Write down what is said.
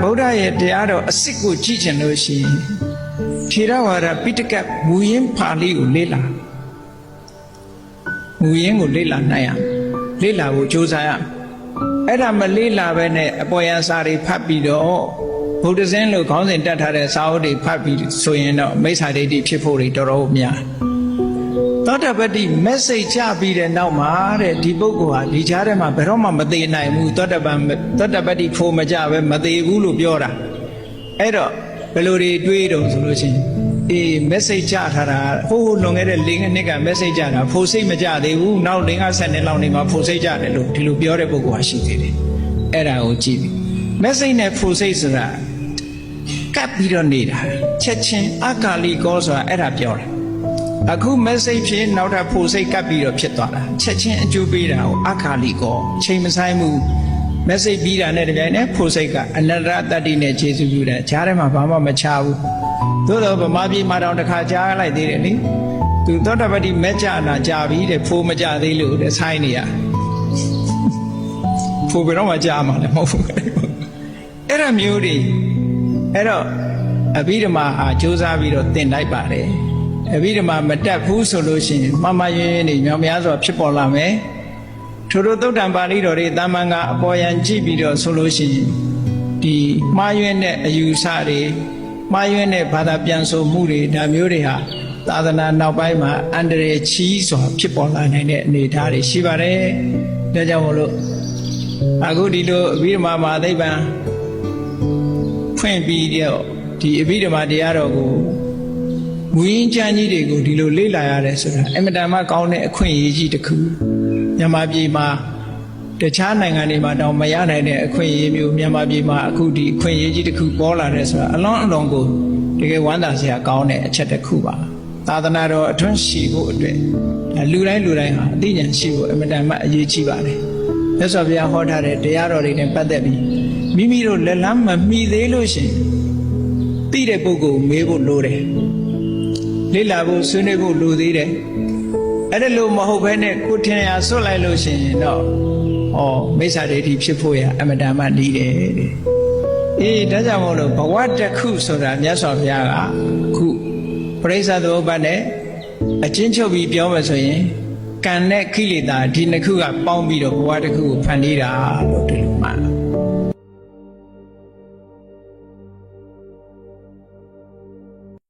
ဗုဒ္ဓရဲ့တရားတော်အစစ်ကိုကြည့်ချင်လို့ရှိရင်ထေရဝါဒပိဋကတ်မူရင်းပါဠိကိုလေ့လာမူရင်းကိုလေ့လာနိုင်ရလေ့လာဖို့ကြိုးစားရအဲ့ဒါမလေ့လာပဲနဲ့အပေါ်ယံစာတွေဖတ်ပြီးတော့ဗုဒ္ဓဇင်းလို့ခေါင်းစဉ်တက်ထားတဲ့စာအုပ်တွေဖတ်ပြီးဆိုရင်တော့မိစ္ဆာဒိဋ္ဌိဖြစ်ဖို့တွေတော်တော်များသောတပတ္တိ message ချပြီးတဲ့နောက်မှာတဲ့ဒီပုဂ္ဂိုလ်ဟာဒီကြားထဲမှာဘယ်တော့မှမသေးနိုင်ဘူးသောတပတ္တိဖို့မကြပဲမသေးဘူးလို့ပြောတာအဲ့တော့ဘယ်လိုတွေတွေးတော့ဆိုလို့ရှိရင်message ချထားတာဟိုးလွန်ခဲ့တဲ့၄နှစ်က message ချတာဖို့စိတ်မကြသေးဘူးနောက်5-10နှစ်လောက်နေမှာဖို့စိတ်ကြတယ်လို့ဒီလိုပြောတဲ့ပုဂ္ဂိုလ်ဟာရှိသေးတယ်အဲ့ဒါကိုကြည့်ပြီး message နဲ့ဖို့စိတ်ဆိုတာကပ်ပြီးတော့နေတာချက်ချင်းအကာလီကောဆိုတာအဲ့ဒါပြောတာအခု message ဖြစ်နောက်ထပ်ဖို့စိတ်ကပ်ပြီးတော့ဖြစ်သွားတာချက်ချင်းအကျိုးပေးတာကိုအခါလီကောချိန်မဆိုင်မှု message ပြီးတာနဲ့တပြိုင်နက်ဖို့စိတ်ကအနတ္တတတ္တိနဲ့ခြေစုပ်ပြတာကြားထဲမှာဘာမှမချဘူးသို့တော့ဗမာပြည်မှာတောင်တစ်ခါကြားလိုက်သေးတယ်လေသူသောတပတ္တိမဲ့ကြတာကြာပြီတဲ့ဖို့မကြသေးလို့တဲ့ဆိုင်နေရဖို့ဘယ်တော့မှကြားမှာလည်းမဟုတ်ဘူးအဲ့ဒါမျိုးတွေအဲ့တော့အဘိဓမ္မာဟာစူးစမ်းပြီးတော့သင်လိုက်ပါတယ်အဘိဓမ္မာမတတ်ဘူးဆိုလို့ရှိရင်မှားမှားယွင်းယွင်းတွေမြောင်များစွာဖြစ်ပေါ်လာမယ်ထို့သုတ်တံပါဠိတော်တွေတာမန်ကအပေါ်ယံကြည့်ပြီးတော့ဆိုလို့ရှိရင်ဒီမှားယွင်းတဲ့အယူဆတွေမှားယွင်းတဲ့ဘာသာပြန်ဆိုမှုတွေဒါမျိုးတွေဟာသာသနာနောက်ပိုင်းမှာအန္တရာယ်ကြီးစွာဖြစ်ပေါ်လာနိုင်တဲ့အနေအထားတွေရှိပါတယ်ဒါကြောင့်မို့လို့အခုဒီလိုအဘိဓမ္မာမှာသိပ္ပံဖွင့်ပြီးတော့ဒီအဘိဓမ္မာတရားတော်ကိုမူရင်းကျမ်းကြီးတွေကိုဒီလိုလေ့လာရတယ်ဆိုတာအမတန်မှကောင်းတဲ့အခွင့်အရေးကြီးတစ်ခုမြန်မာပြည်မှာတခြားနိုင်ငံတွေမှာတောင်မရနိုင်တဲ့အခွင့်အရေးမျိုးမြန်မာပြည်မှာအခုဒီအခွင့်အရေးကြီးတစ်ခုပေါ်လာတယ်ဆိုတာအလွန်ကိုတကယ်ဝမ်းသာစရာကောင်းတဲ့အချက်တစ်ခုပါသာသနာတော်အထွန်းရှိဖို့အတွက်လူတိုင်းဟာအသိဉာဏ်ရှိဖို့အမတန်မှအရေးကြီးပါတယ်မြတ်စွာဘုရားဟောထားတဲ့တရားတော်တွေနဲ့ပတ်သက်ပြီးမိမိတို့လက်လန်းမမှီသေးလို့ရှိရင်သိတဲ့ပုဂ္ဂိုလ်မေးဖို့လိုတယ်လေ့လာဖို့ဆွေးနွေးဖို့လိုသေးတယ်အဲ့ဒါလို့မဟုတ်ဘဲနဲ့ကိုထင်ရဆွတ်လိုက်လို့ရှိရင်တော့မိစ္ဆာဒိဋ္ဌိဖြစ်ဖို့ရအမတန်မှနေတယ်တဲ့ဒါကြောင့်မို့လို့ဘဝတစ်ခုဆိုတာမြတ်စွာဘုရားကခုပရိစ္ဆသမုပ္ပါဒ်နဲ့အချင်းချုပ်ပြီးပြောမယ်ဆိုရင်ကံနဲ့ကိလေသာဒီနှစ်ခုကပေါင်းပြီးတော့ဘဝတစ်ခုကိုဖန်တီးတာလို့ဒီလိုမှ